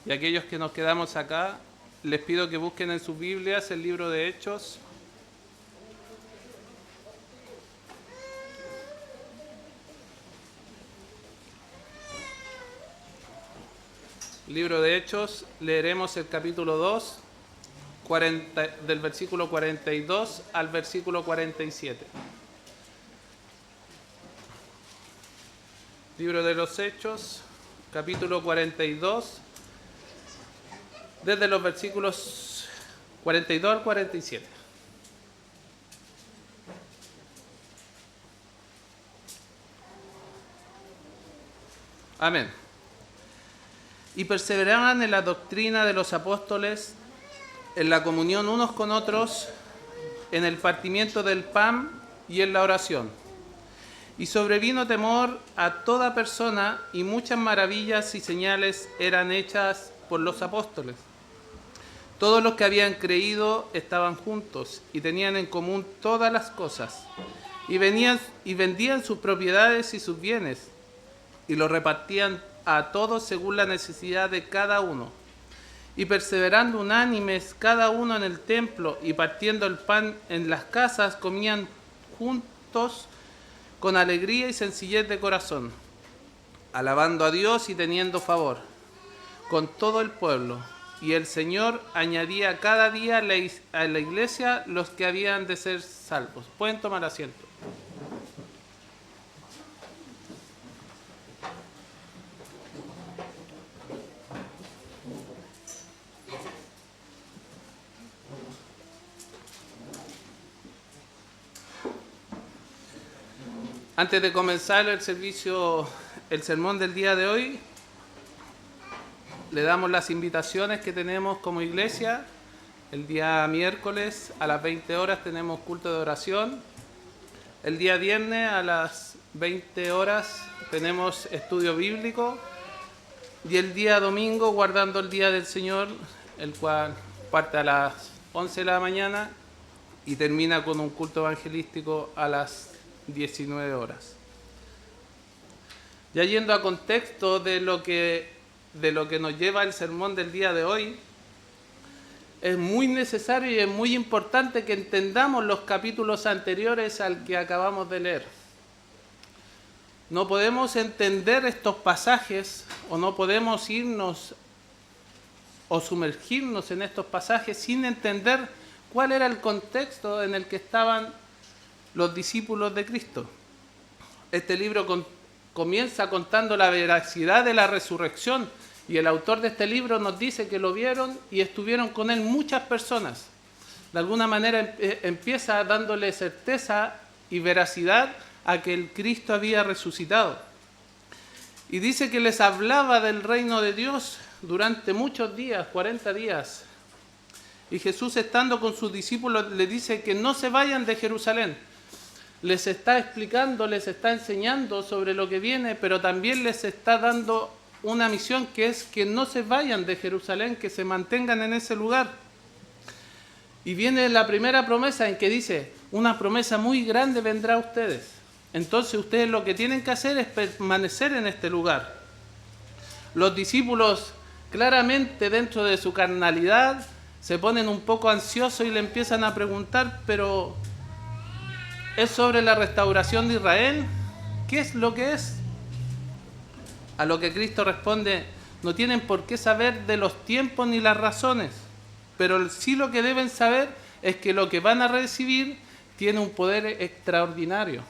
Y aquellos que nos quedamos acá, les pido que busquen en sus Biblias el libro de Hechos. Libro de Hechos, leeremos el capítulo 2, del versículo 42 al versículo 47. Libro de los Hechos, capítulo 42, desde los versículos 42 al 47. Amén. Y perseveraban en la doctrina de los apóstoles, en la comunión unos con otros, en el partimiento del pan y en la oración. Y sobrevino temor a toda persona, y muchas maravillas y señales eran hechas por los apóstoles. Todos los que habían creído estaban juntos y tenían en común todas las cosas, y vendían sus propiedades y sus bienes, y los repartían a todos según la necesidad de cada uno. Y perseverando unánimes cada uno en el templo y partiendo el pan en las casas, comían juntos con alegría y sencillez de corazón, alabando a Dios y teniendo favor con todo el pueblo. Y el Señor añadía cada día a la iglesia los que habían de ser salvos. Pueden tomar asiento. Antes de comenzar el sermón del día de hoy, le damos las invitaciones que tenemos como iglesia. El día miércoles a las 20 horas tenemos culto de oración. El día viernes a las 20 horas tenemos estudio bíblico. Y el día domingo, guardando el día del Señor, el cual parte a las 11 de la mañana y termina con un culto evangelístico a las 19 horas. Ya yendo a contexto de lo que nos lleva el sermón del día de hoy, es muy necesario y es muy importante que entendamos los capítulos anteriores al que acabamos de leer. No podemos entender estos pasajes o no podemos irnos o sumergirnos en estos pasajes sin entender cuál era el contexto en el que estaban los discípulos de Cristo. Este libro comienza contando la veracidad de la resurrección y el autor de este libro nos dice que lo vieron y estuvieron con él muchas personas. De alguna manera empieza dándole certeza y veracidad a que el Cristo había resucitado. Y dice que les hablaba del reino de Dios durante muchos días, 40 días. Y Jesús, estando con sus discípulos, les dice que no se vayan de Jerusalén. Les está explicando, les está enseñando sobre lo que viene, pero también les está dando una misión que es que no se vayan de Jerusalén, que se mantengan en ese lugar. Y viene la primera promesa en que dice, una promesa muy grande vendrá a ustedes. Entonces ustedes lo que tienen que hacer es permanecer en este lugar. Los discípulos claramente dentro de su carnalidad se ponen un poco ansiosos y le empiezan a preguntar, pero ¿es sobre la restauración de Israel? ¿Qué es lo que es? A lo que Cristo responde, no tienen por qué saber de los tiempos ni las razones, pero sí lo que deben saber es que lo que van a recibir tiene un poder extraordinario.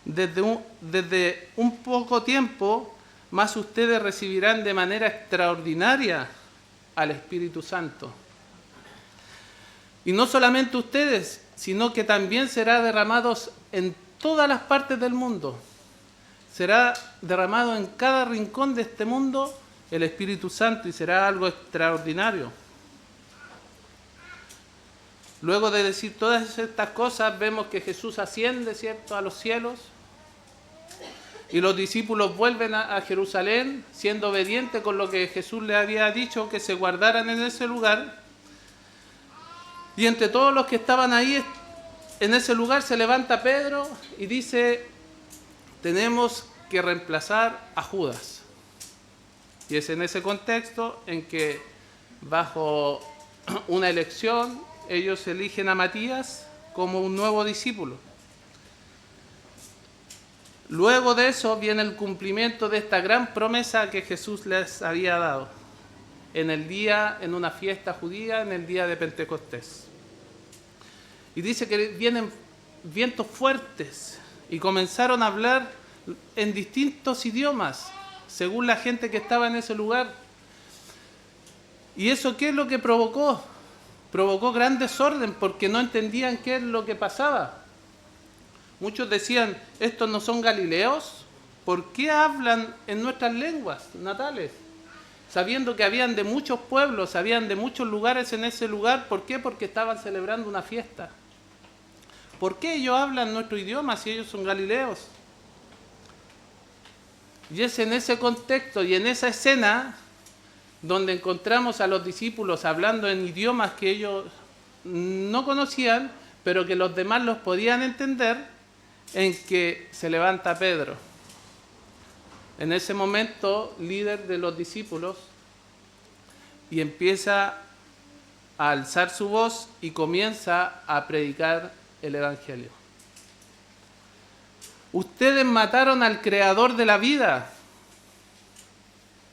Desde un poco tiempo más ustedes recibirán de manera extraordinaria al Espíritu Santo. Y no solamente ustedes, sino que también será derramado en todas las partes del mundo. Será derramado en cada rincón de este mundo el Espíritu Santo y será algo extraordinario. Luego de decir todas estas cosas, vemos que Jesús asciende, ¿cierto?, a los cielos. Y los discípulos vuelven a Jerusalén, siendo obedientes con lo que Jesús les había dicho, que se guardaran en ese lugar. Y entre todos los que estaban ahí, en ese lugar, se levanta Pedro y dice, tenemos que reemplazar a Judas. Y es en ese contexto en que, bajo una elección, ellos eligen a Matías como un nuevo discípulo. Luego de eso viene el cumplimiento de esta gran promesa que Jesús les había dado en una fiesta judía, en el día de Pentecostés. Y dice que vienen vientos fuertes y comenzaron a hablar en distintos idiomas, según la gente que estaba en ese lugar. ¿Y eso qué es lo que provocó? Provocó gran desorden porque no entendían qué es lo que pasaba. Muchos decían, ¿estos no son galileos? ¿Por qué hablan en nuestras lenguas natales? Sabiendo que habían de muchos pueblos, habían de muchos lugares en ese lugar. ¿Por qué? Porque estaban celebrando una fiesta. ¿Por qué ellos hablan nuestro idioma si ellos son galileos? Y es en ese contexto y en esa escena donde encontramos a los discípulos hablando en idiomas que ellos no conocían, pero que los demás los podían entender, en que se levanta Pedro. En ese momento, líder de los discípulos, y empieza a alzar su voz y comienza a predicar el Evangelio. Ustedes mataron al creador de la vida.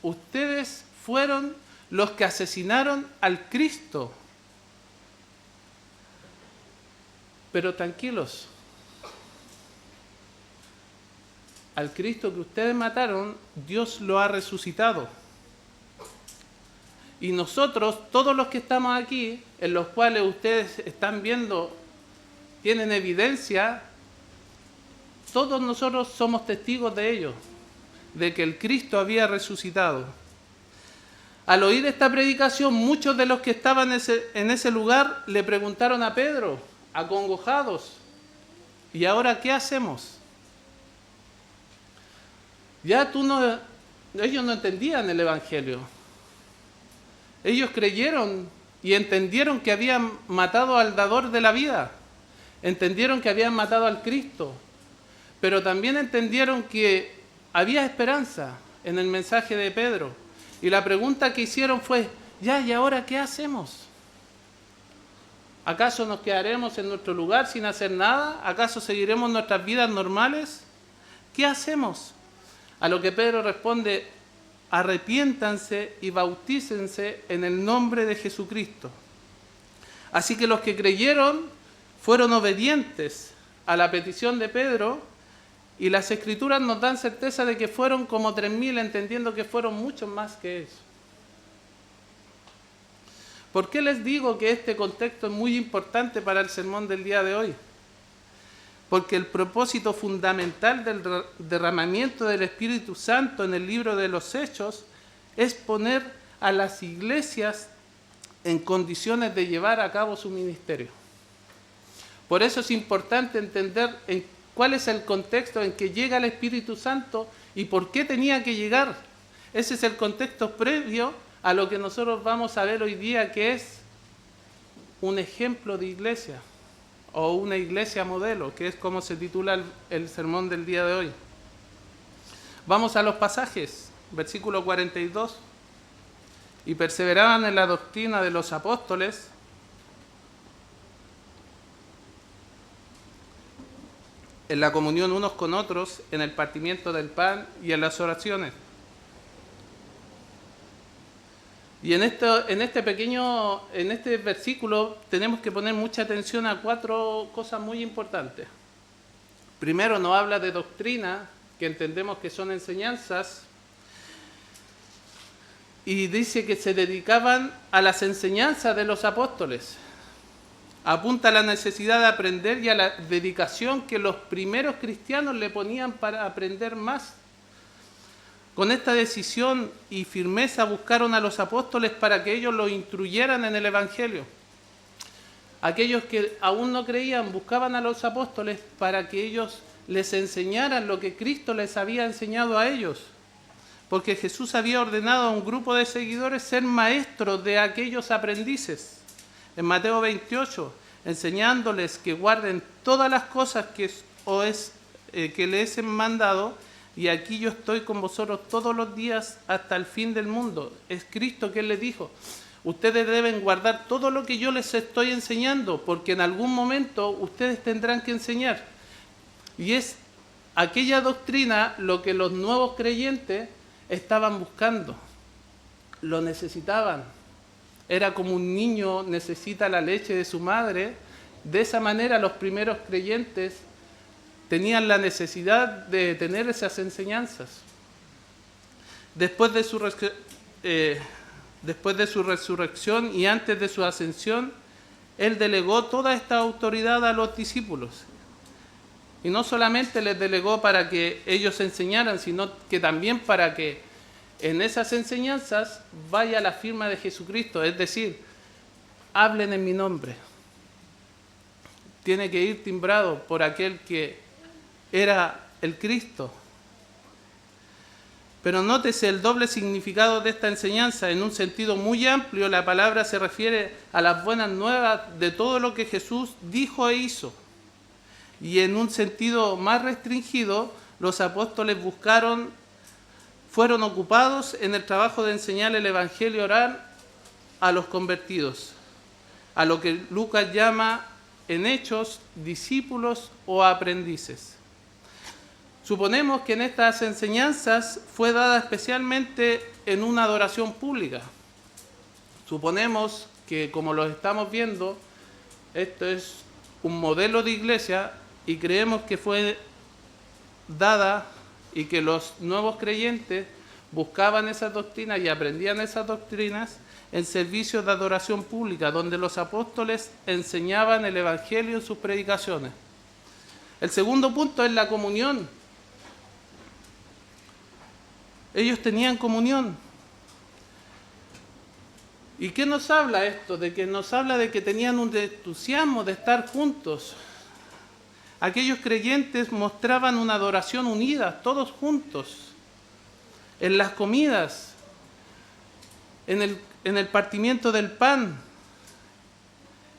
Ustedes fueron los que asesinaron al Cristo. Pero tranquilos. Al Cristo que ustedes mataron, Dios lo ha resucitado. Y nosotros, todos los que estamos aquí, en los cuales ustedes están viendo, tienen evidencia, todos nosotros somos testigos de ello, de que el Cristo había resucitado. Al oír esta predicación, muchos de los que estaban en ese lugar le preguntaron a Pedro, acongojados, ¿y ahora qué hacemos? Ellos no entendían el Evangelio. Ellos creyeron y entendieron que habían matado al dador de la vida. Entendieron que habían matado al Cristo. Pero también entendieron que había esperanza en el mensaje de Pedro. Y la pregunta que hicieron fue, ¿y ahora qué hacemos? ¿Acaso nos quedaremos en nuestro lugar sin hacer nada? ¿Acaso seguiremos nuestras vidas normales? ¿Qué hacemos? A lo que Pedro responde, arrepiéntanse y bautícense en el nombre de Jesucristo. Así que los que creyeron fueron obedientes a la petición de Pedro, y las Escrituras nos dan certeza de que fueron como 3.000, entendiendo que fueron muchos más que eso. ¿Por qué les digo que este contexto es muy importante para el sermón del día de hoy? Porque el propósito fundamental del derramamiento del Espíritu Santo en el libro de los Hechos es poner a las iglesias en condiciones de llevar a cabo su ministerio. Por eso es importante entender cuál es el contexto en que llega el Espíritu Santo y por qué tenía que llegar. Ese es el contexto previo a lo que nosotros vamos a ver hoy día, que es un ejemplo de iglesia, o una iglesia modelo, que es como se titula el sermón del día de hoy. Vamos a los pasajes, versículo 42. Y perseveraban en la doctrina de los apóstoles, en la comunión unos con otros, en el partimiento del pan y en las oraciones. Y en este versículo tenemos que poner mucha atención a 4 cosas muy importantes. Primero, nos habla de doctrina, que entendemos que son enseñanzas, y dice que se dedicaban a las enseñanzas de los apóstoles. Apunta a la necesidad de aprender y a la dedicación que los primeros cristianos le ponían para aprender más. Con esta decisión y firmeza buscaron a los apóstoles para que ellos los instruyeran en el Evangelio. Aquellos que aún no creían buscaban a los apóstoles para que ellos les enseñaran lo que Cristo les había enseñado a ellos. Porque Jesús había ordenado a un grupo de seguidores ser maestros de aquellos aprendices. En Mateo 28, enseñándoles que guarden todas las cosas que les he mandado, y aquí yo estoy con vosotros todos los días hasta el fin del mundo. Es Cristo quien les dijo, ustedes deben guardar todo lo que yo les estoy enseñando, porque en algún momento ustedes tendrán que enseñar. Y es aquella doctrina lo que los nuevos creyentes estaban buscando, lo necesitaban. Era como un niño necesita la leche de su madre. De esa manera los primeros creyentes tenían la necesidad de tener esas enseñanzas. Después de su resurrección y antes de su ascensión, Él delegó toda esta autoridad a los discípulos. Y no solamente les delegó para que ellos enseñaran, sino que también para que en esas enseñanzas vaya la firma de Jesucristo, es decir, hablen en mi nombre. Tiene que ir timbrado por aquel que era el Cristo. Pero nótese el doble significado de esta enseñanza. En un sentido muy amplio, la palabra se refiere a las buenas nuevas de todo lo que Jesús dijo e hizo. Y en un sentido más restringido, los apóstoles fueron ocupados en el trabajo de enseñar el Evangelio oral a los convertidos, a lo que Lucas llama en Hechos discípulos o aprendices. Suponemos que en estas enseñanzas fue dada especialmente en una adoración pública. Suponemos que, como lo estamos viendo, esto es un modelo de iglesia y creemos que fue dada y que los nuevos creyentes buscaban esas doctrinas y aprendían esas doctrinas en servicios de adoración pública, donde los apóstoles enseñaban el Evangelio en sus predicaciones. El segundo punto es la comunión. Ellos tenían comunión. ¿Y qué nos habla esto? Nos habla de que tenían un entusiasmo de estar juntos. Aquellos creyentes mostraban una adoración unida, todos juntos, en las comidas, en el partimiento del pan,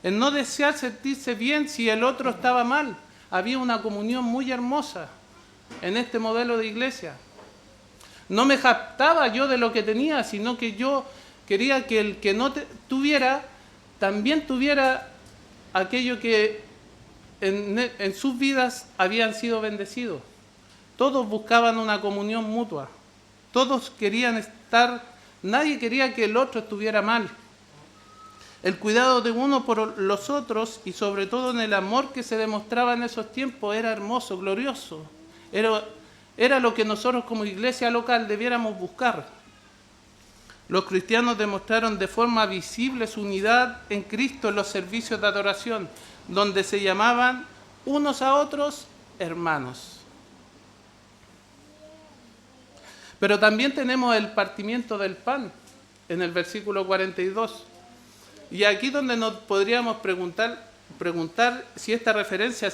en no desear sentirse bien si el otro estaba mal. Había una comunión muy hermosa en este modelo de iglesia. No me jactaba yo de lo que tenía, sino que yo quería que el que no tuviera, también tuviera aquello que en sus vidas habían sido bendecidos. Todos buscaban una comunión mutua. Todos querían estar, nadie quería que el otro estuviera mal. El cuidado de uno por los otros y sobre todo en el amor que se demostraba en esos tiempos era hermoso, glorioso. Era lo que nosotros como iglesia local debiéramos buscar. Los cristianos demostraron de forma visible su unidad en Cristo en los servicios de adoración, donde se llamaban unos a otros hermanos. Pero también tenemos el partimiento del pan en el versículo 42. Y aquí donde nos podríamos preguntar si esta referencia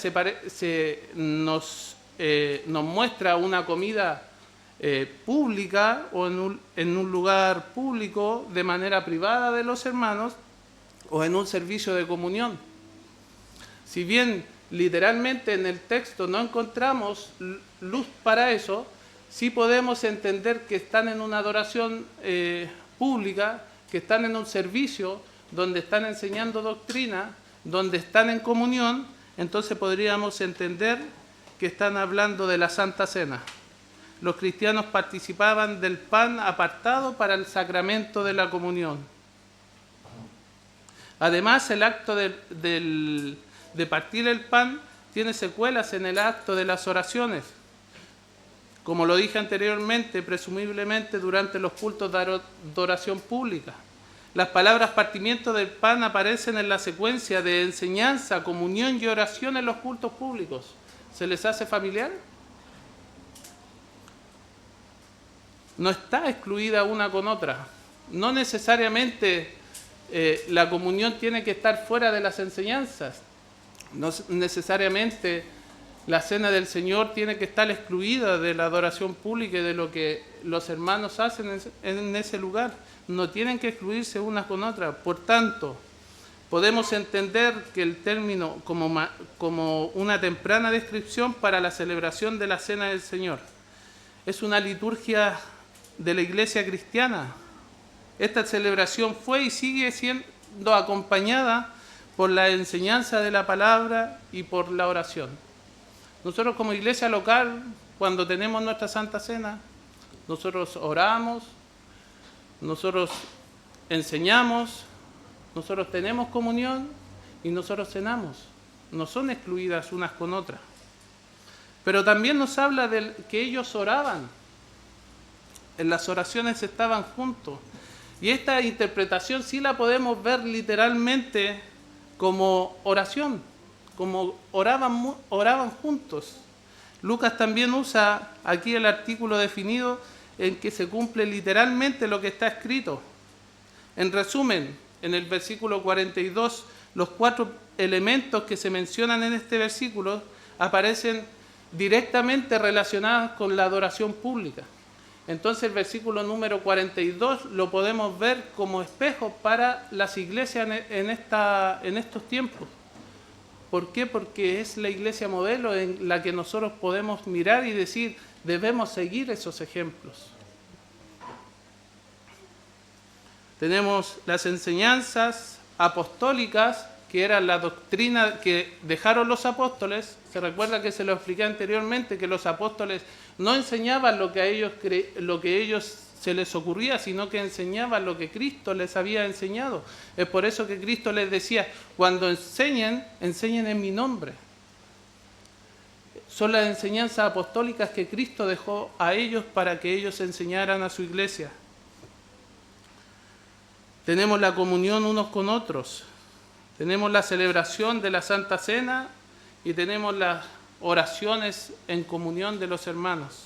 nos muestra una comida pública o en un lugar público de manera privada de los hermanos o en un servicio de comunión. Si bien literalmente en el texto no encontramos luz para eso, sí podemos entender que están en una adoración pública, que están en un servicio donde están enseñando doctrina, donde están en comunión. Entonces podríamos entender que están hablando de la Santa Cena. Los cristianos participaban del pan apartado para el sacramento de la comunión. Además, el acto de partir el pan tiene secuelas en el acto de las oraciones. Como lo dije anteriormente, presumiblemente durante los cultos de adoración pública. Las palabras partimiento del pan aparecen en la secuencia de enseñanza, comunión y oración en los cultos públicos. ¿Se les hace familiar? No está excluida una con otra. No necesariamente la comunión tiene que estar fuera de las enseñanzas. No necesariamente la cena del Señor tiene que estar excluida de la adoración pública y de lo que los hermanos hacen en ese lugar. No tienen que excluirse unas con otras. Por tanto, podemos entender que el término como una temprana descripción para la celebración de la cena del Señor. es una liturgia de la iglesia cristiana. Esta celebración fue y sigue siendo acompañada por la enseñanza de la palabra y por la oración. Nosotros como iglesia local, cuando tenemos nuestra Santa Cena, nosotros oramos, nosotros enseñamos, nosotros tenemos comunión y nosotros cenamos. No son excluidas unas con otras. Pero también nos habla de que ellos oraban. En las oraciones estaban juntos. Y esta interpretación sí la podemos ver literalmente como oración, como oraban juntos. Lucas también usa aquí el artículo definido en que se cumple literalmente lo que está escrito. En resumen, en el versículo 42, los 4 elementos que se mencionan en este versículo aparecen directamente relacionados con la adoración pública. Entonces el versículo número 42 lo podemos ver como espejo para las iglesias en estos tiempos. ¿Por qué? Porque es la iglesia modelo en la que nosotros podemos mirar y decir, debemos seguir esos ejemplos. Tenemos las enseñanzas apostólicas, que era la doctrina que dejaron los apóstoles. Se recuerda que se lo expliqué anteriormente, que los apóstoles no enseñaban lo que a ellos se les ocurría, sino que enseñaban lo que Cristo les había enseñado. Es por eso que Cristo les decía, cuando enseñen en mi nombre. Son las enseñanzas apostólicas que Cristo dejó a ellos para que ellos enseñaran a su iglesia. Tenemos la comunión unos con otros. Tenemos la celebración de la Santa Cena y tenemos las oraciones en comunión de los hermanos.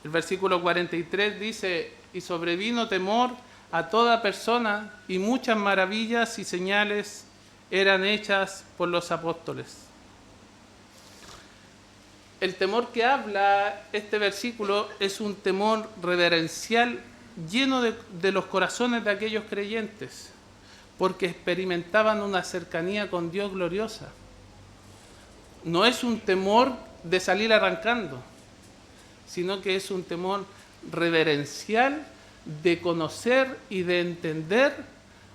El versículo 43 dice, y sobrevino temor a toda persona y muchas maravillas y señales eran hechas por los apóstoles. El temor que habla este versículo es un temor reverencial lleno de los corazones de aquellos creyentes, porque experimentaban una cercanía con Dios gloriosa. No es un temor de salir arrancando, sino que es un temor reverencial de conocer y de entender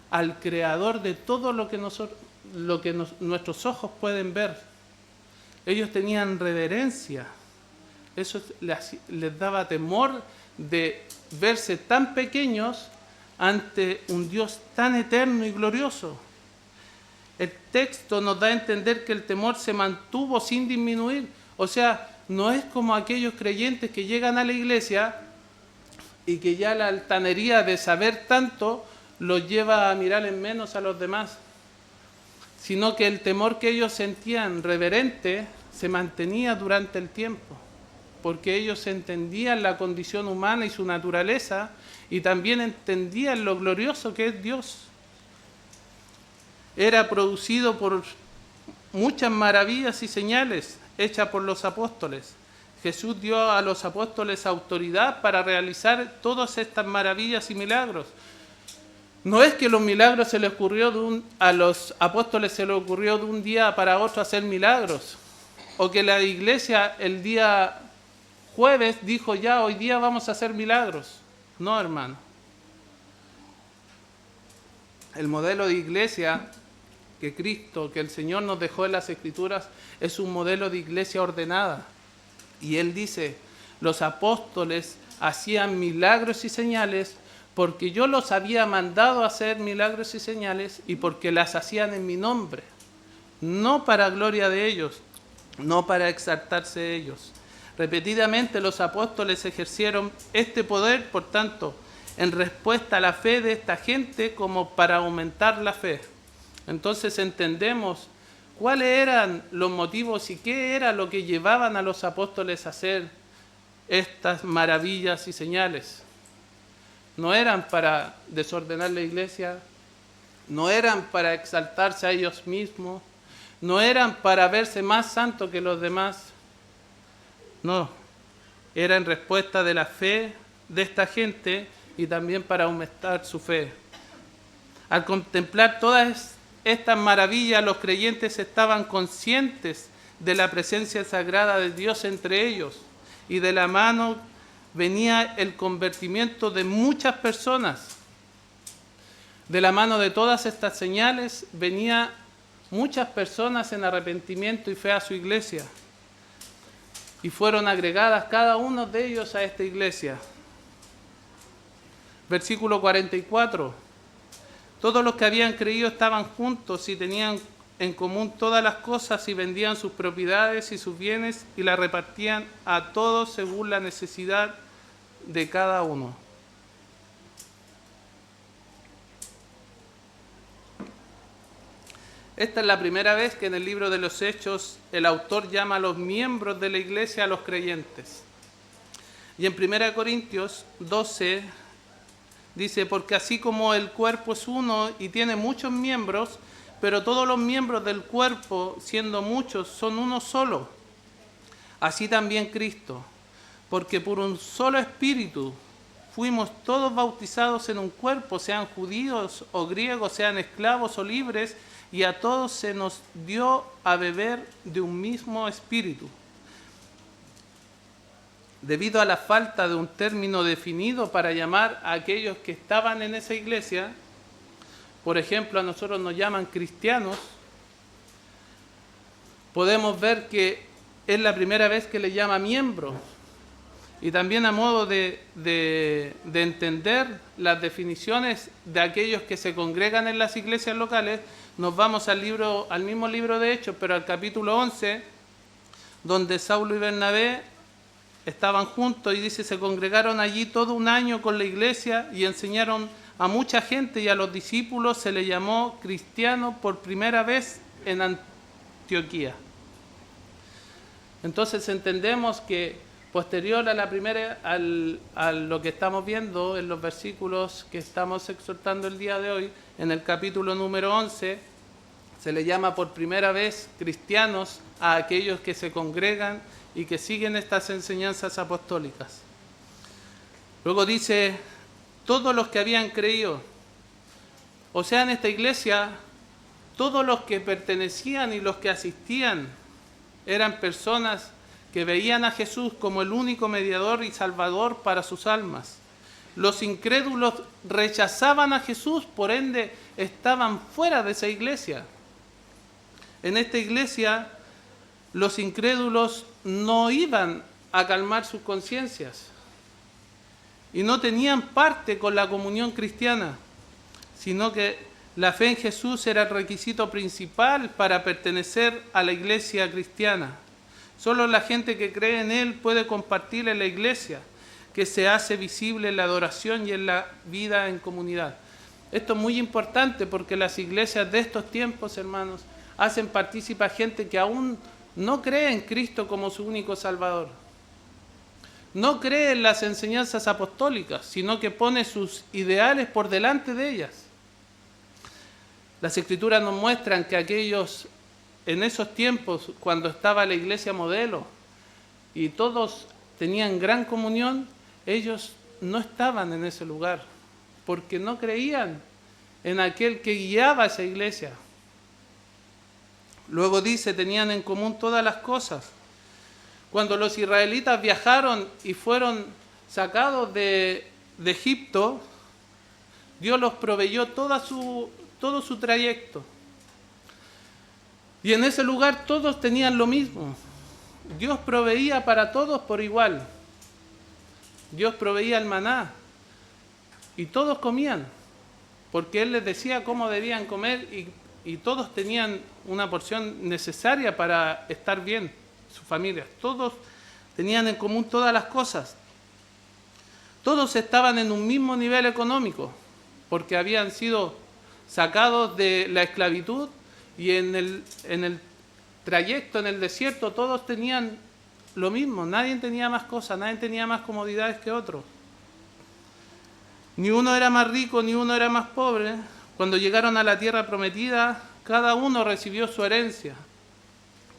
al Creador de todo lo que nuestros ojos pueden ver. Ellos tenían reverencia, eso les daba temor de verse tan pequeños ante un Dios tan eterno y glorioso. El texto nos da a entender que el temor se mantuvo sin disminuir. O sea, no es como aquellos creyentes que llegan a la iglesia y que ya la altanería de saber tanto los lleva a mirar en menos a los demás, sino que el temor que ellos sentían reverente se mantenía durante el tiempo, porque ellos entendían la condición humana y su naturaleza, y también entendían lo glorioso que es Dios. Era producido por muchas maravillas y señales hechas por los apóstoles. Jesús dio a los apóstoles autoridad para realizar todas estas maravillas y milagros. No es que los milagros a los apóstoles se les ocurrió de un día para otro hacer milagros, o que la iglesia el día jueves dijo ya, hoy día vamos a hacer milagros. No, hermano. El modelo de iglesia que Cristo, que el Señor nos dejó en las Escrituras, es un modelo de iglesia ordenada. Y Él dice, los apóstoles hacían milagros y señales porque yo los había mandado a hacer milagros y señales y porque las hacían en mi nombre. No para gloria de ellos, no para exaltarse ellos. Repetidamente los apóstoles ejercieron este poder, por tanto, en respuesta a la fe de esta gente como para aumentar la fe. Entonces entendemos cuáles eran los motivos y qué era lo que llevaban a los apóstoles a hacer estas maravillas y señales. No eran para desordenar la iglesia, no eran para exaltarse a ellos mismos, no eran para verse más santos que los demás. No, era en respuesta de la fe de esta gente y también para aumentar su fe. Al contemplar todas estas maravillas, los creyentes estaban conscientes de la presencia sagrada de Dios entre ellos y de la mano venía el convertimiento de muchas personas. De la mano de todas estas señales venía muchas personas en arrepentimiento y fe a su iglesia. Y fueron agregadas cada uno de ellos a esta iglesia. Versículo 44. Todos los que habían creído estaban juntos y tenían en común todas las cosas y vendían sus propiedades y sus bienes y las repartían a todos según la necesidad de cada uno. Esta es la primera vez que en el libro de los Hechos el autor llama a los miembros de la iglesia a los creyentes. Y en 1 Corintios 12 dice, porque así como el cuerpo es uno y tiene muchos miembros, pero todos los miembros del cuerpo, siendo muchos, son uno solo. Así también Cristo, porque por un solo espíritu fuimos todos bautizados en un cuerpo, sean judíos o griegos, sean esclavos o libres, y a todos se nos dio a beber de un mismo espíritu. Debido a la falta de un término definido para llamar a aquellos que estaban en esa iglesia, por ejemplo, a nosotros nos llaman cristianos, podemos ver que es la primera vez que le llama miembro. Y también a modo de entender las definiciones de aquellos que se congregan en las iglesias locales, nos vamos al mismo libro de Hechos, pero al capítulo 11, donde Saulo y Bernabé estaban juntos y dice, se congregaron allí todo un año con la iglesia y enseñaron a mucha gente, y a los discípulos se les llamó cristianos por primera vez en Antioquía. Entonces entendemos que posterior a la primera, a lo que estamos viendo en los versículos que estamos exhortando el día de hoy, en el capítulo número 11, se le llama por primera vez cristianos a aquellos que se congregan y que siguen estas enseñanzas apostólicas. Luego dice, todos los que habían creído, o sea, en esta iglesia, todos los que pertenecían y los que asistían eran personas que veían a Jesús como el único mediador y salvador para sus almas. Los incrédulos rechazaban a Jesús, por ende estaban fuera de esa iglesia. En esta iglesia los incrédulos no iban a calmar sus conciencias y no tenían parte con la comunión cristiana, sino que la fe en Jesús era el requisito principal para pertenecer a la iglesia cristiana. Solo la gente que cree en Él puede compartir en la iglesia, que se hace visible en la adoración y en la vida en comunidad. Esto es muy importante porque las iglesias de estos tiempos, hermanos, hacen partícipe a gente que aún no cree en Cristo como su único Salvador. No cree en las enseñanzas apostólicas, sino que pone sus ideales por delante de ellas. Las Escrituras nos muestran que aquellos, en esos tiempos, cuando estaba la iglesia modelo y todos tenían gran comunión, ellos no estaban en ese lugar, porque no creían en aquel que guiaba a esa iglesia. Luego dice, tenían en común todas las cosas. Cuando los israelitas viajaron y fueron sacados de Egipto, Dios los proveyó todo su trayecto. Y en ese lugar todos tenían lo mismo. Dios proveía para todos por igual. Dios proveía el maná y todos comían, porque Él les decía cómo debían comer y todos tenían una porción necesaria para estar bien, sus familias. Todos tenían en común todas las cosas. Todos estaban en un mismo nivel económico, porque habían sido sacados de la esclavitud y en el trayecto, en el desierto, todos tenían lo mismo. Nadie tenía más cosas, nadie tenía más comodidades que otro. Ni uno era más rico, ni uno era más pobre. Cuando llegaron a la tierra prometida, cada uno recibió su herencia.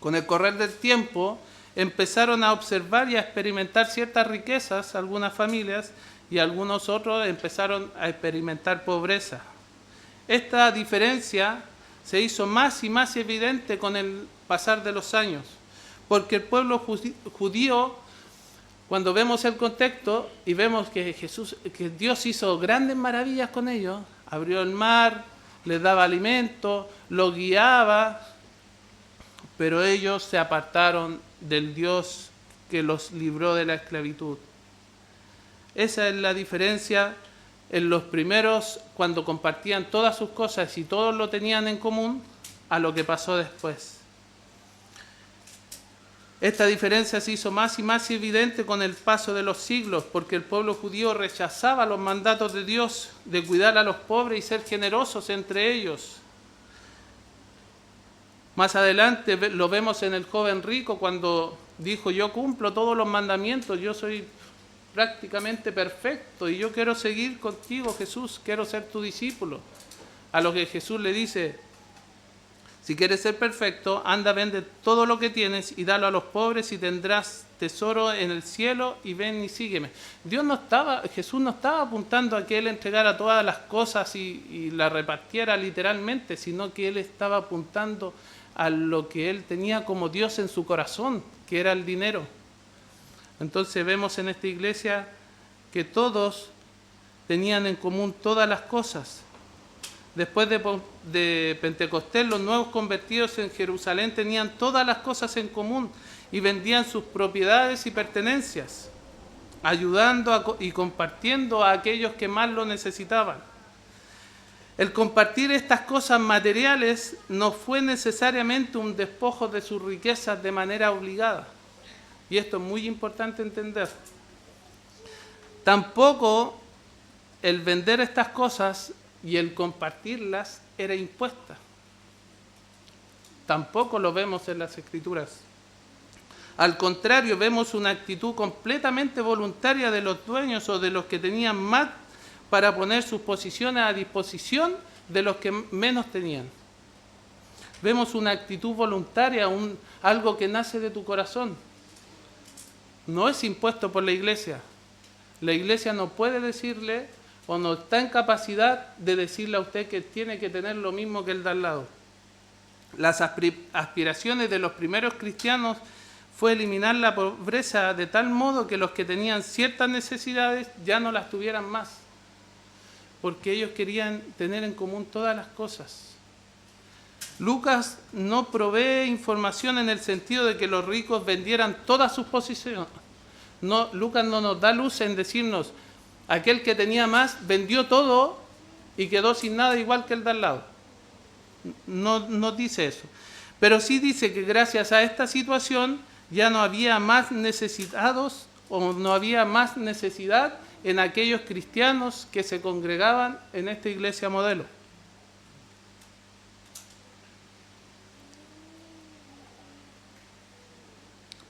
Con el correr del tiempo, empezaron a observar y a experimentar ciertas riquezas, algunas familias, y algunos otros empezaron a experimentar pobreza. Esta diferencia se hizo más y más evidente con el pasar de los años, porque el pueblo judío, cuando vemos el contexto y vemos que Dios hizo grandes maravillas con ellos, abrió el mar, les daba alimento, los guiaba, pero ellos se apartaron del Dios que los libró de la esclavitud. Esa es la diferencia en los primeros, cuando compartían todas sus cosas y todos lo tenían en común, a lo que pasó después. Esta diferencia se hizo más y más evidente con el paso de los siglos, porque el pueblo judío rechazaba los mandatos de Dios de cuidar a los pobres y ser generosos entre ellos. Más adelante lo vemos en el joven rico cuando dijo: yo cumplo todos los mandamientos, yo soy prácticamente perfecto y yo quiero seguir contigo, Jesús, quiero ser tu discípulo. A lo que Jesús le dice: si quieres ser perfecto, anda, vende todo lo que tienes y dalo a los pobres y tendrás tesoro en el cielo, y ven y sígueme. Jesús no estaba apuntando a que Él entregara todas las cosas y las repartiera literalmente, sino que Él estaba apuntando a lo que Él tenía como Dios en su corazón, que era el dinero. Entonces vemos en esta iglesia que todos tenían en común todas las cosas. Después de Pentecostés, los nuevos convertidos en Jerusalén tenían todas las cosas en común y vendían sus propiedades y pertenencias, ayudando y compartiendo a aquellos que más lo necesitaban. El compartir estas cosas materiales no fue necesariamente un despojo de sus riquezas de manera obligada. Y esto es muy importante entender. Tampoco el vender estas cosas y el compartirlas era impuesta. Tampoco lo vemos en las Escrituras. Al contrario, vemos una actitud completamente voluntaria de los dueños o de los que tenían más para poner sus posiciones a disposición de los que menos tenían. Vemos una actitud voluntaria, algo que nace de tu corazón. No es impuesto por la iglesia. La iglesia no puede decirle o no está en capacidad de decirle a usted que tiene que tener lo mismo que el de al lado. Las aspiraciones de los primeros cristianos fue eliminar la pobreza de tal modo que los que tenían ciertas necesidades ya no las tuvieran más, porque ellos querían tener en común todas las cosas. Lucas no provee información en el sentido de que los ricos vendieran todas sus posesiones. No, Lucas no nos da luz en decirnos: aquel que tenía más vendió todo y quedó sin nada, igual que el de al lado. No dice eso. Pero sí dice que gracias a esta situación ya no había más necesitados o no había más necesidad en aquellos cristianos que se congregaban en esta iglesia modelo.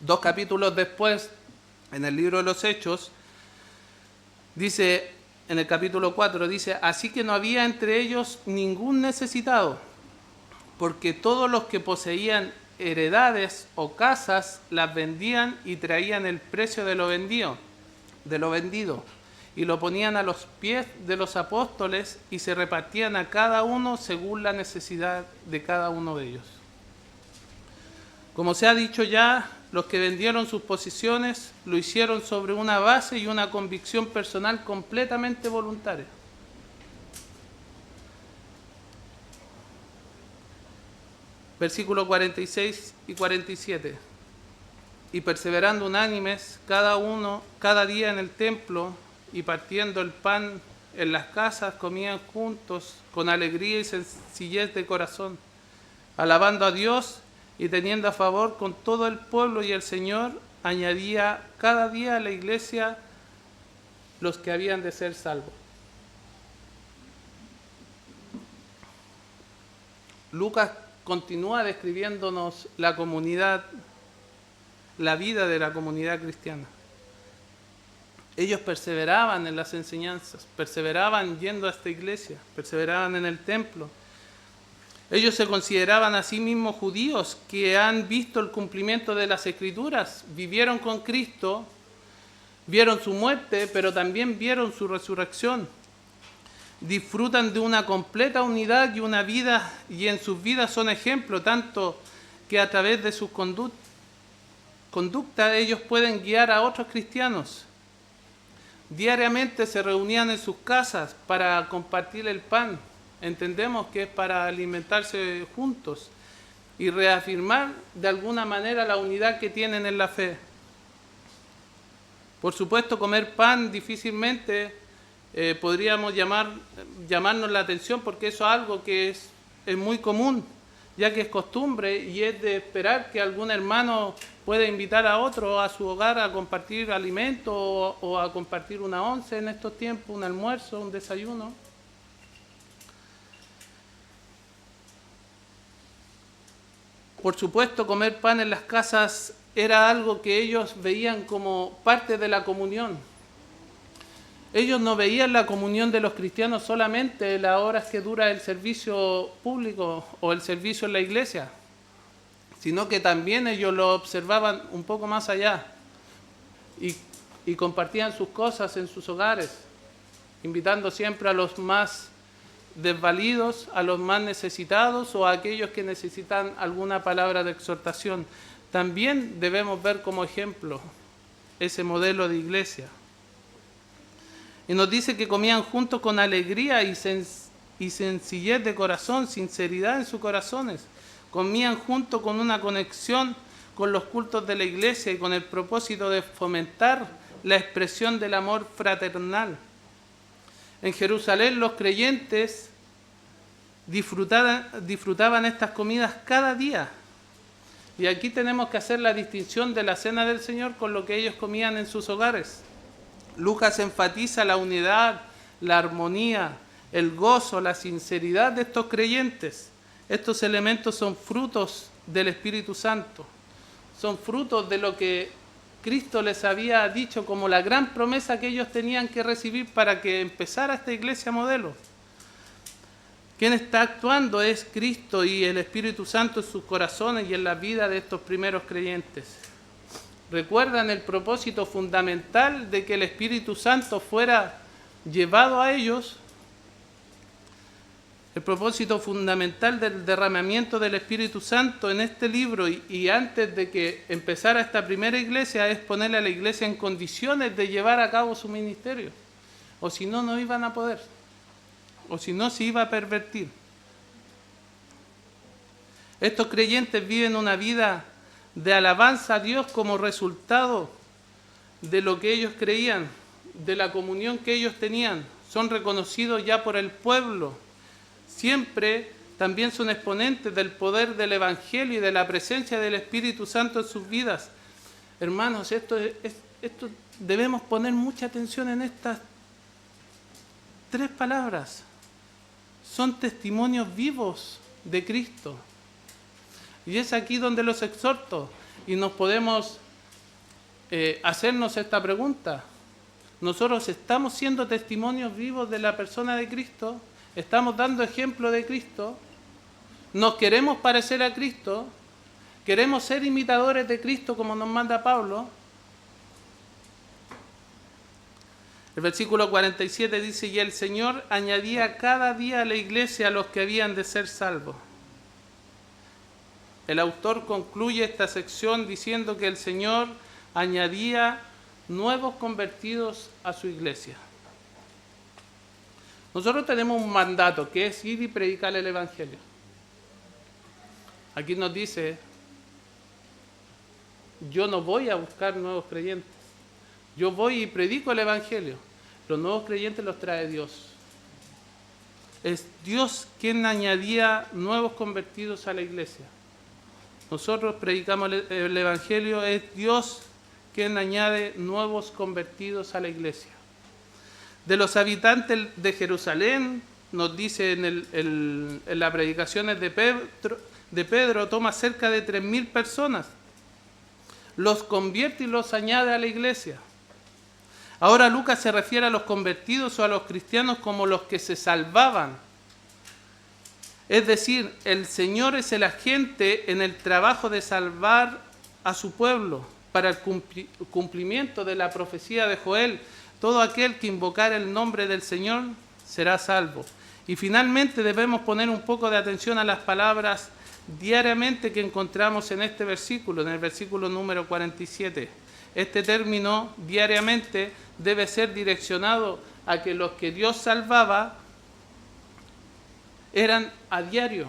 Dos capítulos después, en el libro de los Hechos, dice, en el capítulo 4, dice: así que no había entre ellos ningún necesitado, porque todos los que poseían heredades o casas las vendían y traían el precio de lo vendido, y lo ponían a los pies de los apóstoles y se repartían a cada uno según la necesidad de cada uno de ellos. Como se ha dicho ya, los que vendieron sus posesiones lo hicieron sobre una base y una convicción personal completamente voluntaria. Versículos 46 y 47. Y perseverando unánimes cada día en el templo y partiendo el pan en las casas, comían juntos con alegría y sencillez de corazón, alabando a Dios y teniendo a favor con todo el pueblo, y el Señor añadía cada día a la iglesia los que habían de ser salvos. Lucas continúa describiéndonos la comunidad, la vida de la comunidad cristiana. Ellos perseveraban en las enseñanzas, perseveraban yendo a esta iglesia, perseveraban en el templo. Ellos se consideraban a sí mismos judíos que han visto el cumplimiento de las Escrituras, vivieron con Cristo, vieron su muerte, pero también vieron su resurrección. Disfrutan de una completa unidad y una vida, y en sus vidas son ejemplo, tanto que a través de sus conductas conducta ellos pueden guiar a otros cristianos. Diariamente se reunían en sus casas para compartir el pan. Entendemos que es para alimentarse juntos y reafirmar de alguna manera la unidad que tienen en la fe. Por supuesto, comer pan difícilmente podríamos llamarnos la atención, porque eso es algo que es muy común, ya que es costumbre y es de esperar que algún hermano pueda invitar a otro a su hogar a compartir alimento o a compartir una once en estos tiempos, un almuerzo, un desayuno. Por supuesto, comer pan en las casas era algo que ellos veían como parte de la comunión. Ellos no veían la comunión de los cristianos solamente en las horas que dura el servicio público o el servicio en la iglesia, sino que también ellos lo observaban un poco más allá y compartían sus cosas en sus hogares, invitando siempre a los más desvalidos, a los más necesitados o a aquellos que necesitan alguna palabra de exhortación. También debemos ver como ejemplo ese modelo de iglesia. Y nos dice que comían juntos con alegría y sencillez de corazón, sinceridad en sus corazones. Comían juntos con una conexión con los cultos de la iglesia y con el propósito de fomentar la expresión del amor fraternal. En Jerusalén los creyentes disfrutaban estas comidas cada día. Y aquí tenemos que hacer la distinción de la cena del Señor con lo que ellos comían en sus hogares. Lucas enfatiza la unidad, la armonía, el gozo, la sinceridad de estos creyentes. Estos elementos son frutos del Espíritu Santo. Son frutos de lo que Cristo les había dicho como la gran promesa que ellos tenían que recibir para que empezara esta iglesia modelo. Quien está actuando es Cristo y el Espíritu Santo en sus corazones y en la vida de estos primeros creyentes. ¿Recuerdan el propósito fundamental de que el Espíritu Santo fuera llevado a ellos? El propósito fundamental del derramamiento del Espíritu Santo en este libro y antes de que empezara esta primera iglesia es ponerle a la iglesia en condiciones de llevar a cabo su ministerio. O si no, no iban a poder. O si no, se iba a pervertir. Estos creyentes viven una vida de alabanza a Dios como resultado de lo que ellos creían, de la comunión que ellos tenían. Son reconocidos ya por el pueblo. Siempre también son exponentes del poder del Evangelio y de la presencia del Espíritu Santo en sus vidas. Hermanos, esto debemos poner mucha atención en estas 3 palabras. Son testimonios vivos de Cristo. Y es aquí donde los exhorto y nos podemos hacernos esta pregunta. ¿Nosotros estamos siendo testimonios vivos de la persona de Cristo? ¿Estamos dando ejemplo de Cristo? ¿Nos queremos parecer a Cristo? ¿Queremos ser imitadores de Cristo como nos manda Pablo? El versículo 47 dice: y el Señor añadía cada día a la iglesia a los que habían de ser salvos. El autor concluye esta sección diciendo que el Señor añadía nuevos convertidos a su iglesia. Nosotros tenemos un mandato que es ir y predicar el Evangelio. Aquí nos dice: yo no voy a buscar nuevos creyentes. Yo voy y predico el Evangelio. Los nuevos creyentes los trae Dios. Es Dios quien añadía nuevos convertidos a la iglesia. Nosotros predicamos el Evangelio, es Dios quien añade nuevos convertidos a la iglesia. De los habitantes de Jerusalén, nos dice en las predicaciones de Pedro, toma cerca de 3.000 personas. Los convierte y los añade a la iglesia. Ahora Lucas se refiere a los convertidos o a los cristianos como los que se salvaban. Es decir, el Señor es el agente en el trabajo de salvar a su pueblo para el cumplimiento de la profecía de Joel. Todo aquel que invocar el nombre del Señor será salvo. Y finalmente debemos poner un poco de atención a las palabras diariamente que encontramos en este versículo, en el versículo número 47. Este término diariamente debe ser direccionado a que los que Dios salvaba eran a diario,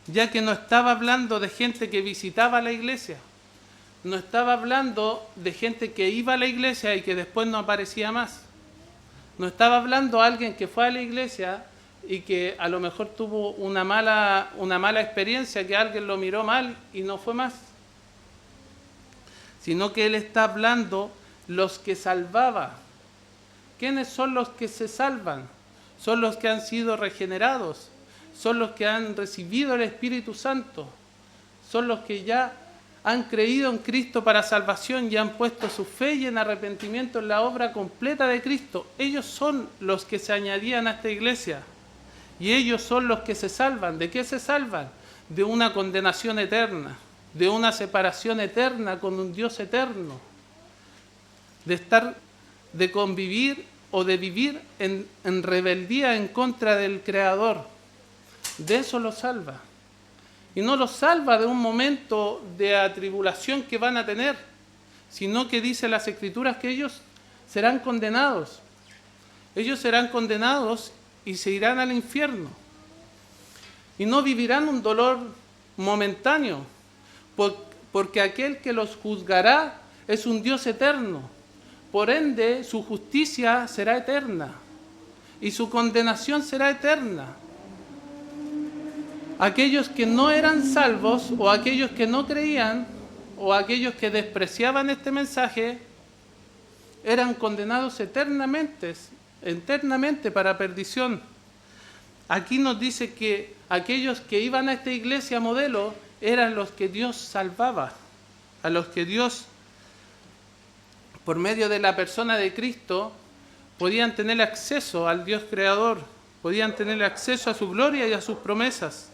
ya que no estaba hablando de gente que visitaba la iglesia, no estaba hablando de gente que iba a la iglesia y que después no aparecía más, no estaba hablando de alguien que fue a la iglesia y que a lo mejor tuvo una mala experiencia, que alguien lo miró mal y no fue más, sino que él está hablando los que salvaba. ¿Quiénes son los que se salvan? Son los que han sido regenerados, son los que han recibido el Espíritu Santo, son los que ya han creído en Cristo para salvación y han puesto su fe y en arrepentimiento en la obra completa de Cristo. Ellos son los que se añadían a esta iglesia y ellos son los que se salvan. ¿De qué se salvan? De una condenación eterna, de una separación eterna con un Dios eterno, de convivir o de vivir en rebeldía en contra del Creador. De eso lo salva. Y no los salva de un momento de atribulación que van a tener, sino que dice las Escrituras que ellos serán condenados. Ellos serán condenados y se irán al infierno. Y no vivirán un dolor momentáneo, porque aquel que los juzgará es un Dios eterno. Por ende, su justicia será eterna y su condenación será eterna. Aquellos que no eran salvos o aquellos que no creían o aquellos que despreciaban este mensaje eran condenados eternamente para perdición. Aquí nos dice que aquellos que iban a esta iglesia modelo eran los que Dios salvaba, a los que Dios, por medio de la persona de Cristo, podían tener acceso al Dios creador, podían tener acceso a su gloria y a sus promesas.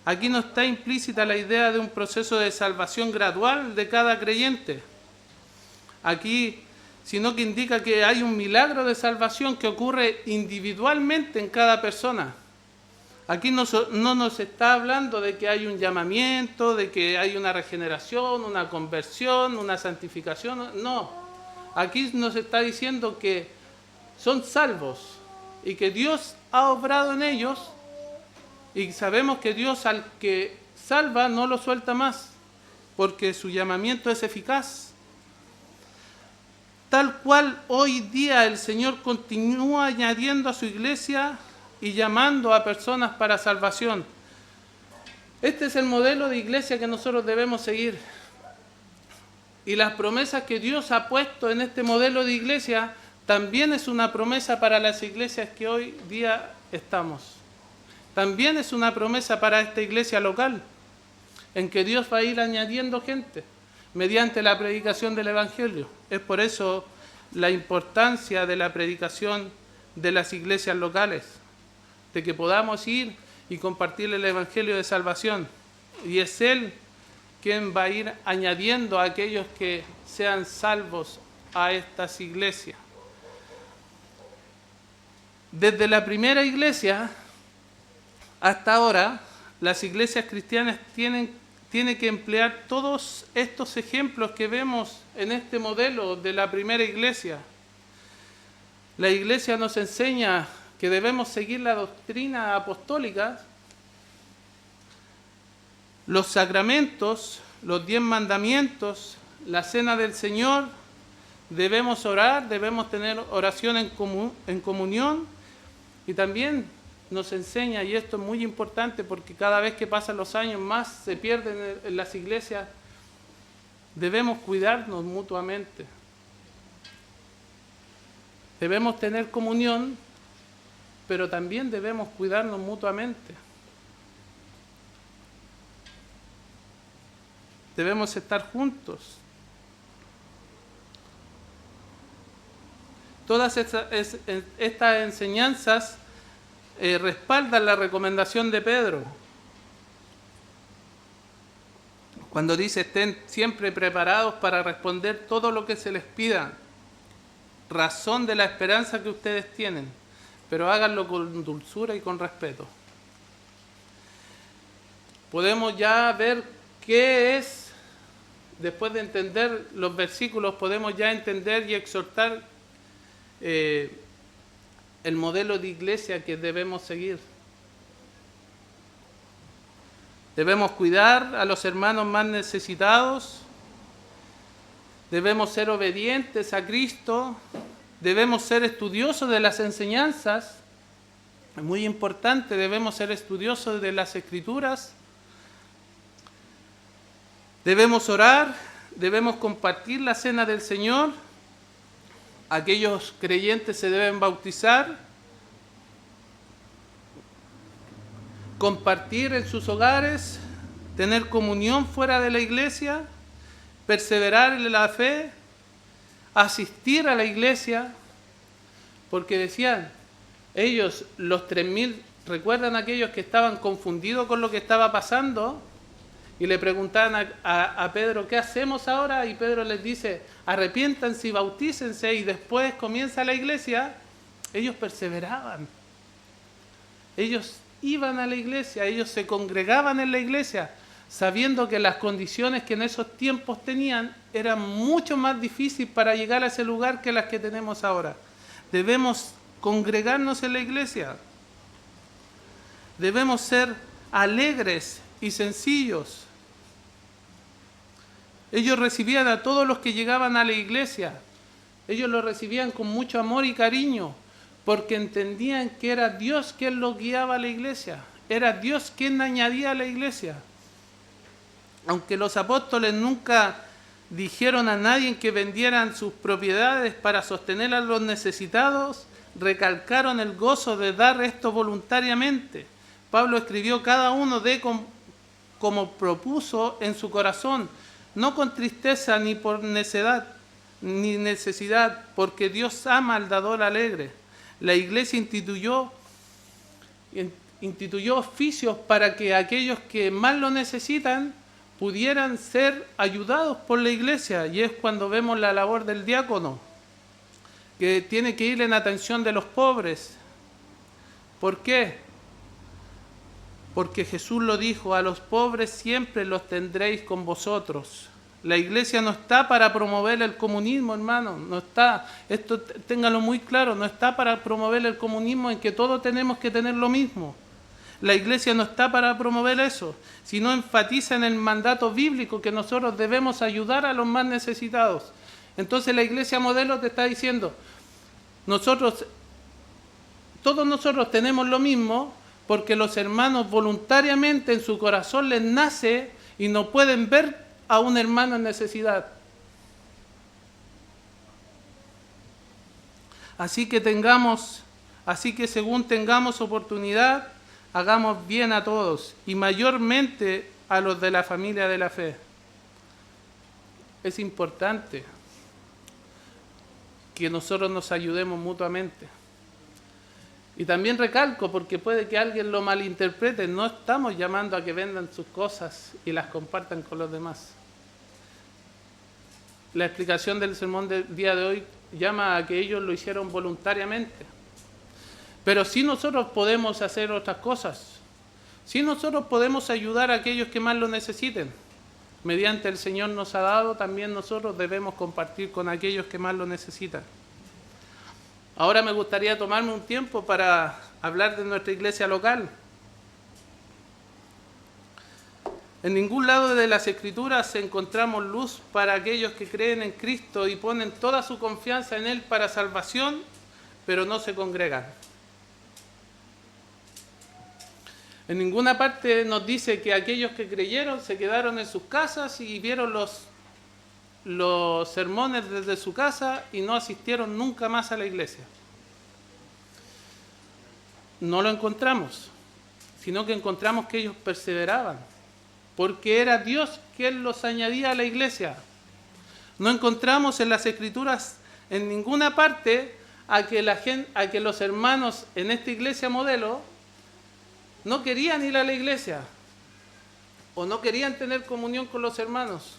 Aquí no está implícita la idea de un proceso de salvación gradual de cada creyente. Aquí, sino que indica que hay un milagro de salvación que ocurre individualmente en cada persona. Aquí no nos está hablando de que hay un llamamiento, de que hay una regeneración, una conversión, una santificación. No, aquí nos está diciendo que son salvos y que Dios ha obrado en ellos. Y sabemos que Dios al que salva no lo suelta más, porque su llamamiento es eficaz. Tal cual hoy día el Señor continúa añadiendo a su iglesia y llamando a personas para salvación. Este es el modelo de iglesia que nosotros debemos seguir. Y las promesas que Dios ha puesto en este modelo de iglesia también es una promesa para las iglesias que hoy día estamos. También es una promesa para esta iglesia local, en que Dios va a ir añadiendo gente mediante la predicación del Evangelio. Es por eso la importancia de la predicación de las iglesias locales, de que podamos ir y compartir el Evangelio de salvación. Y es Él quien va a ir añadiendo a aquellos que sean salvos a estas iglesias. Desde la primera iglesia hasta ahora, las iglesias cristianas tienen que emplear todos estos ejemplos que vemos en este modelo de la primera iglesia. La iglesia nos enseña que debemos seguir la doctrina apostólica, los sacramentos, los 10 mandamientos, la cena del Señor, debemos orar, debemos tener oración en comunión y también nos enseña, y esto es muy importante porque cada vez que pasan los años más se pierden en las iglesias, debemos cuidarnos mutuamente. Debemos tener comunión, pero también debemos cuidarnos mutuamente. Debemos estar juntos. Todas estas enseñanzas respaldan la recomendación de Pedro cuando dice: estén siempre preparados para responder todo lo que se les pida, razón de la esperanza que ustedes tienen, pero háganlo con dulzura y con respeto. podemos ya ver qué es, después de entender los versículos, podemos ya entender y exhortar el modelo de iglesia que debemos seguir. Debemos cuidar a los hermanos más necesitados, debemos ser obedientes a Cristo, debemos ser estudiosos de las enseñanzas, es muy importante, debemos ser estudiosos de las Escrituras, debemos orar, debemos compartir la cena del Señor, aquellos creyentes se deben bautizar, compartir en sus hogares, tener comunión fuera de la iglesia, perseverar en la fe, asistir a la iglesia, porque decían, ellos, los 3.000, ¿recuerdan aquellos que estaban confundidos con lo que estaba pasando? Y le preguntaban a Pedro, ¿qué hacemos ahora? Y Pedro les dice, arrepiéntanse y bautícense, y después comienza la iglesia. Ellos perseveraban. Ellos iban a la iglesia, ellos se congregaban en la iglesia, sabiendo que las condiciones que en esos tiempos tenían eran mucho más difíciles para llegar a ese lugar que las que tenemos ahora. Debemos congregarnos en la iglesia. Debemos ser alegres y sencillos. Ellos recibían a todos los que llegaban a la iglesia. Ellos los recibían con mucho amor y cariño, porque entendían que era Dios quien los guiaba a la iglesia. Era Dios quien añadía a la iglesia. Aunque los apóstoles nunca dijeron a nadie que vendieran sus propiedades para sostener a los necesitados, recalcaron el gozo de dar esto voluntariamente. Pablo escribió, cada uno dé como propuso en su corazón, no con tristeza ni por necedad, ni necesidad, porque Dios ama al dador alegre. La iglesia instituyó oficios para que aquellos que más lo necesitan pudieran ser ayudados por la iglesia, y es cuando vemos la labor del diácono, que tiene que ir en atención de los pobres. ¿Por qué? Porque Jesús lo dijo, a los pobres siempre los tendréis con vosotros. La iglesia no está para promover el comunismo, hermano, no está, esto téngalo muy claro, no está para promover el comunismo en que todos tenemos que tener lo mismo. La iglesia no está para promover eso, sino enfatiza en el mandato bíblico que nosotros debemos ayudar a los más necesitados. Entonces la iglesia modelo te está diciendo, todos nosotros tenemos lo mismo, porque los hermanos voluntariamente en su corazón les nace y no pueden ver a un hermano en necesidad. Así que según tengamos oportunidad, hagamos bien a todos y mayormente a los de la familia de la fe. Es importante que nosotros nos ayudemos mutuamente. Y también recalco, porque puede que alguien lo malinterprete, no estamos llamando a que vendan sus cosas y las compartan con los demás. La explicación del sermón del día de hoy llama a que ellos lo hicieron voluntariamente. Pero sí nosotros podemos hacer otras cosas. Sí nosotros podemos ayudar a aquellos que más lo necesiten. Mediante el Señor nos ha dado, también nosotros debemos compartir con aquellos que más lo necesitan. Ahora me gustaría tomarme un tiempo para hablar de nuestra iglesia local. En ningún lado de las Escrituras encontramos luz para aquellos que creen en Cristo y ponen toda su confianza en Él para salvación, pero no se congregan. En ninguna parte nos dice que aquellos que creyeron se quedaron en sus casas y vieron los sermones desde su casa y no asistieron nunca más a la iglesia. No lo encontramos, sino que encontramos que ellos perseveraban, porque era Dios quien los añadía a la iglesia. No encontramos en las Escrituras en ninguna parte a que los hermanos en esta iglesia modelo no querían ir a la iglesia, o no querían tener comunión con los hermanos,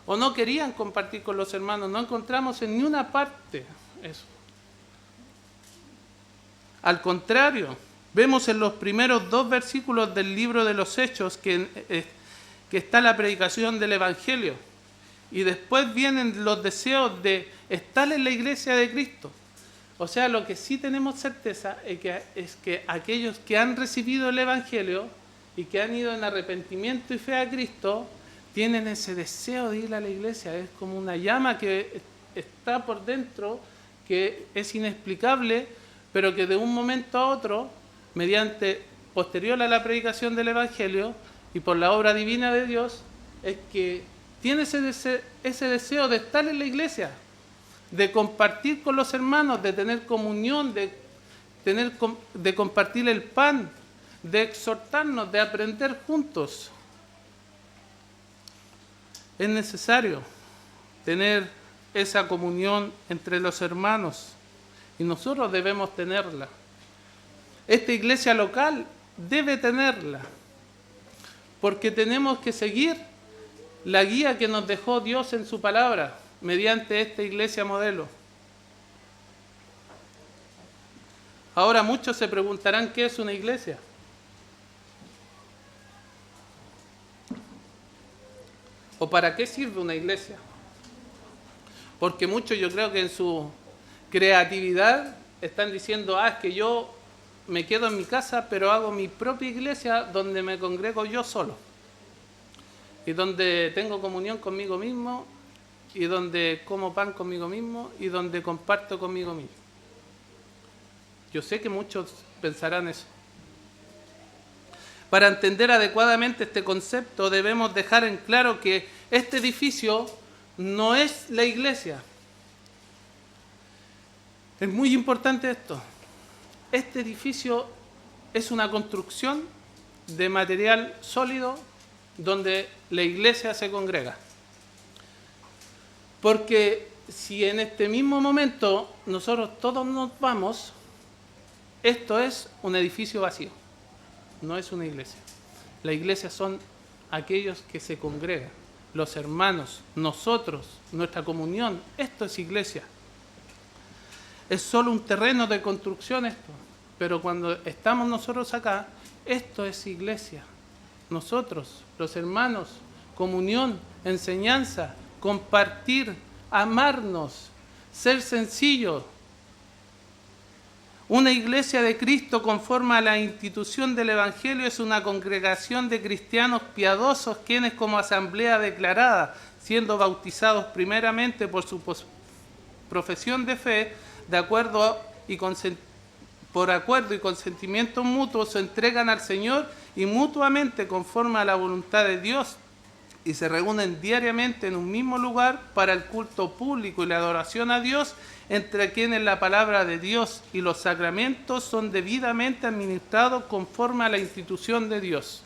o no querían compartir con los hermanos. No encontramos en ninguna parte eso. Al contrario, Vemos en los primeros 2 versículos del libro de los Hechos que está la predicación del Evangelio. Y después vienen los deseos de estar en la iglesia de Cristo. O sea, lo que sí tenemos certeza es que aquellos que han recibido el Evangelio y que han ido en arrepentimiento y fe a Cristo, tienen ese deseo de ir a la iglesia. Es como una llama que está por dentro, que es inexplicable, pero que de un momento a otro, posterior a la predicación del Evangelio y por la obra divina de Dios, es que tiene ese deseo de estar en la iglesia, de compartir con los hermanos, de tener comunión, de compartir el pan, de exhortarnos, de aprender juntos. Es necesario tener esa comunión entre los hermanos y nosotros debemos tenerla. Esta iglesia local debe tenerla, porque tenemos que seguir la guía que nos dejó Dios en su palabra mediante esta iglesia modelo. Ahora muchos se preguntarán qué es una iglesia. ¿O para qué sirve una iglesia? Porque muchos, yo creo que en su creatividad están diciendo, es que yo me quedo en mi casa, pero hago mi propia iglesia donde me congrego yo solo. Y donde tengo comunión conmigo mismo, y donde como pan conmigo mismo, y donde comparto conmigo mismo. Yo sé que muchos pensarán eso. Para entender adecuadamente este concepto debemos dejar en claro que este edificio no es la iglesia. Es muy importante esto. Este edificio es una construcción de material sólido donde la iglesia se congrega. Porque si en este mismo momento nosotros todos nos vamos, esto es un edificio vacío. No es una iglesia. La iglesia son aquellos que se congregan, los hermanos, nosotros, nuestra comunión. Esto es iglesia. Es solo un terreno de construcción esto, pero cuando estamos nosotros acá, esto es iglesia. Nosotros, los hermanos, comunión, enseñanza, compartir, amarnos, ser sencillos. Una iglesia de Cristo conforme a la institución del Evangelio es una congregación de cristianos piadosos quienes como asamblea declarada, siendo bautizados primeramente por su profesión de fe, por acuerdo y consentimiento mutuo, se entregan al Señor y mutuamente conforme a la voluntad de Dios y se reúnen diariamente en un mismo lugar para el culto público y la adoración a Dios, entre quienes la palabra de Dios y los sacramentos son debidamente administrados conforme a la institución de Dios.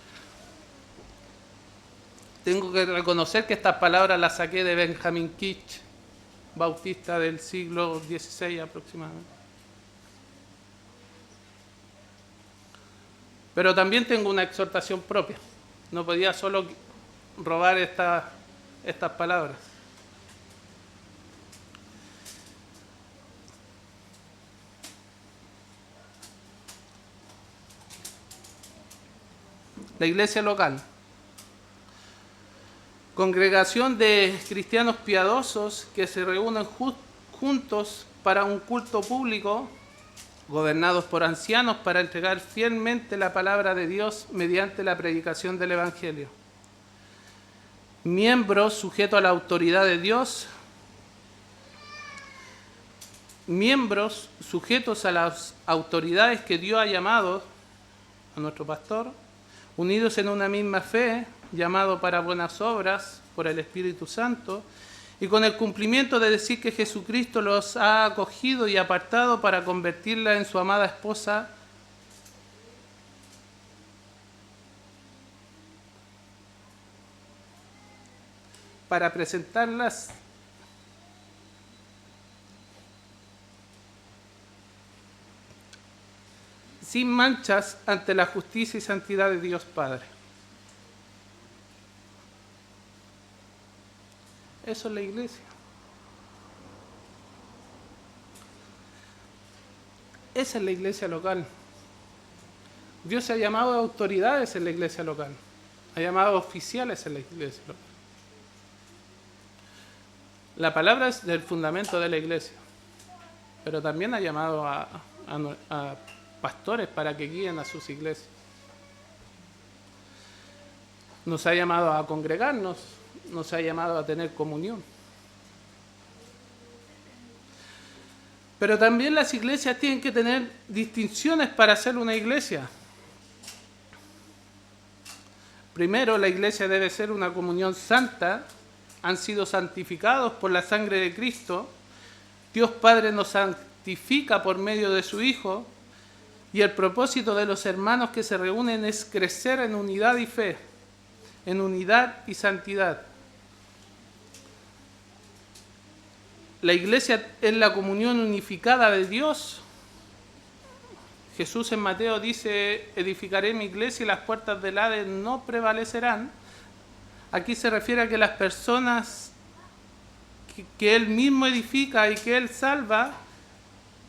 Tengo que reconocer que estas palabras las saqué de Benjamin Kitch, bautista del siglo XVI aproximadamente. Pero también tengo una exhortación propia. No podía solo robar estas palabras. La iglesia local. Congregación de cristianos piadosos que se reúnen juntos para un culto público, gobernados por ancianos para entregar fielmente la palabra de Dios mediante la predicación del Evangelio. Miembros sujetos a la autoridad de Dios, miembros sujetos a las autoridades que Dios ha llamado a nuestro pastor, unidos en una misma fe, llamado para buenas obras por el Espíritu Santo, y con el cumplimiento de decir que Jesucristo los ha acogido y apartado para convertirla en su amada esposa, para presentarlas sin manchas ante la justicia y santidad de Dios Padre. Eso es la iglesia. Esa es la iglesia local. Dios ha llamado a autoridades en la iglesia local, ha llamado a oficiales en la iglesia local. La palabra es el fundamento de la iglesia, pero también ha llamado a pastores para que guíen a sus iglesias. Nos ha llamado a congregarnos, nos ha llamado a tener comunión. Pero también las iglesias tienen que tener distinciones para ser una iglesia. Primero, la iglesia debe ser una comunión santa. Han sido santificados por la sangre de Cristo. Dios Padre nos santifica por medio de su Hijo. Y el propósito de los hermanos que se reúnen es crecer en unidad y fe, en unidad y santidad. La iglesia es la comunión unificada de Dios. Jesús en Mateo dice: edificaré mi iglesia y las puertas del Hades no prevalecerán. Aquí se refiere a que las personas que Él mismo edifica y que Él salva,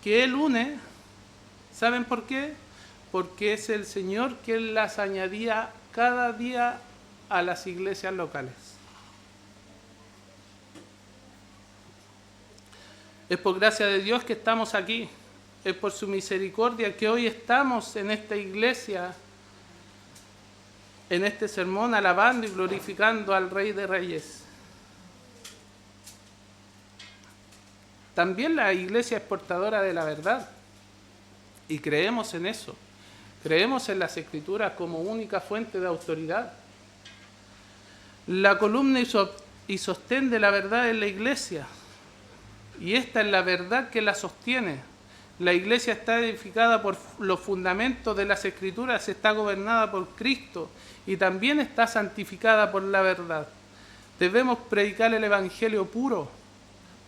que Él une, ¿saben por qué? Porque es el Señor que las añadía cada día a las iglesias locales. Es por gracia de Dios que estamos aquí. Es por su misericordia que hoy estamos en esta iglesia, en este sermón, alabando y glorificando al Rey de Reyes. También la iglesia es portadora de la verdad y creemos en eso. Creemos en las Escrituras como única fuente de autoridad. La columna y sostén de la verdad es la iglesia. Y esta es la verdad que la sostiene. La iglesia está edificada por los fundamentos de las Escrituras, está gobernada por Cristo y también está santificada por la verdad. Debemos predicar el Evangelio puro,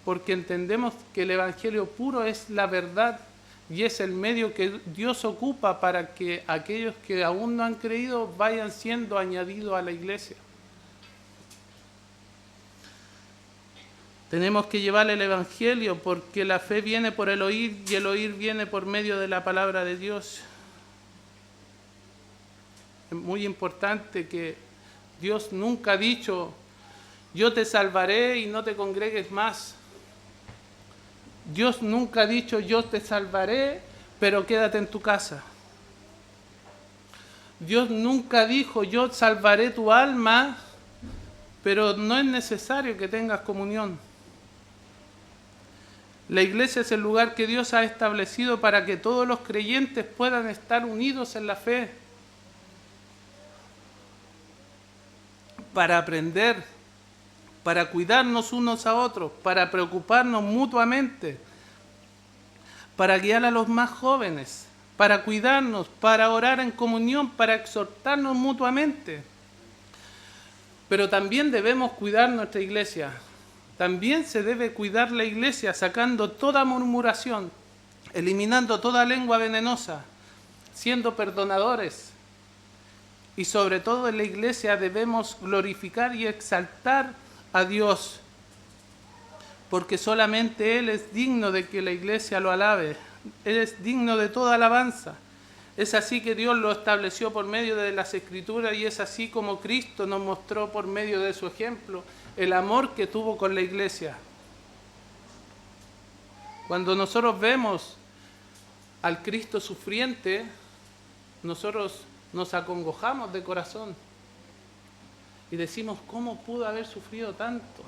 porque entendemos que el Evangelio puro es la verdad y es el medio que Dios ocupa para que aquellos que aún no han creído vayan siendo añadidos a la iglesia. Tenemos que llevar el Evangelio porque la fe viene por el oír y el oír viene por medio de la palabra de Dios. Es muy importante que Dios nunca ha dicho: yo te salvaré y no te congregues más. Dios nunca ha dicho: yo te salvaré, pero quédate en tu casa. Dios nunca dijo: yo salvaré tu alma, pero no es necesario que tengas comunión. La iglesia es el lugar que Dios ha establecido para que todos los creyentes puedan estar unidos en la fe, para aprender, para cuidarnos unos a otros, para preocuparnos mutuamente, para guiar a los más jóvenes, para cuidarnos, para orar en comunión, para exhortarnos mutuamente. Pero también debemos cuidar nuestra iglesia. También se debe cuidar la iglesia sacando toda murmuración, eliminando toda lengua venenosa, siendo perdonadores. Y sobre todo en la iglesia debemos glorificar y exaltar a Dios, porque solamente Él es digno de que la iglesia lo alabe. Él es digno de toda alabanza. Es así que Dios lo estableció por medio de las Escrituras y es así como Cristo nos mostró por medio de su ejemplo el amor que tuvo con la iglesia. Cuando nosotros vemos al Cristo sufriente, nosotros nos acongojamos de corazón y decimos: ¿cómo pudo haber sufrido tanto?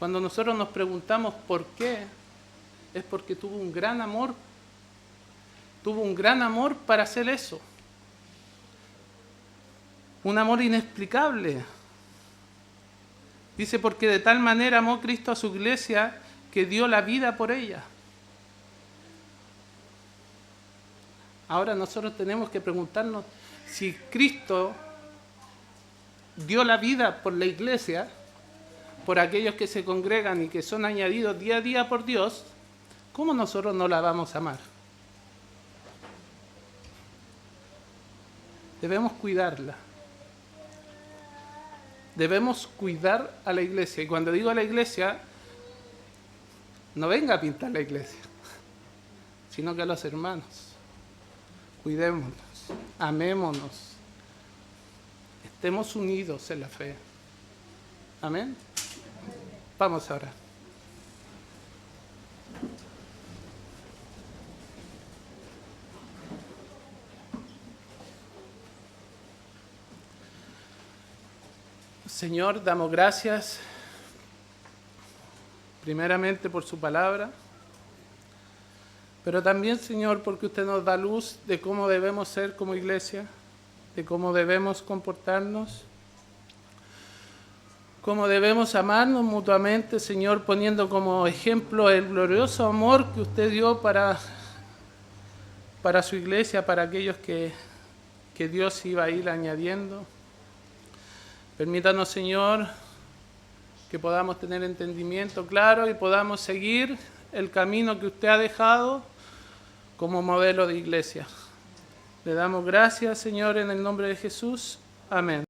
Cuando nosotros nos preguntamos por qué, es porque tuvo un gran amor. Tuvo un gran amor para hacer eso. Un amor inexplicable. Dice: porque de tal manera amó Cristo a su iglesia que dio la vida por ella. Ahora nosotros tenemos que preguntarnos si Cristo dio la vida por la iglesia, por aquellos que se congregan y que son añadidos día a día por Dios, ¿cómo nosotros no la vamos a amar? Debemos cuidarla. Debemos cuidar a la iglesia. Y cuando digo a la iglesia, no venga a pintar la iglesia, sino que a los hermanos. cuidémonos, amémonos, estemos unidos en la fe. Amén. Vamos a orar. Señor, damos gracias primeramente por su palabra, pero también, Señor, porque usted nos da luz de cómo debemos ser como iglesia, de cómo debemos comportarnos, cómo debemos amarnos mutuamente, Señor, poniendo como ejemplo el glorioso amor que usted dio para su iglesia, para aquellos que Dios iba a ir añadiendo. Permítanos, Señor, que podamos tener entendimiento claro y podamos seguir el camino que usted ha dejado como modelo de iglesia. Le damos gracias, Señor, en el nombre de Jesús. Amén.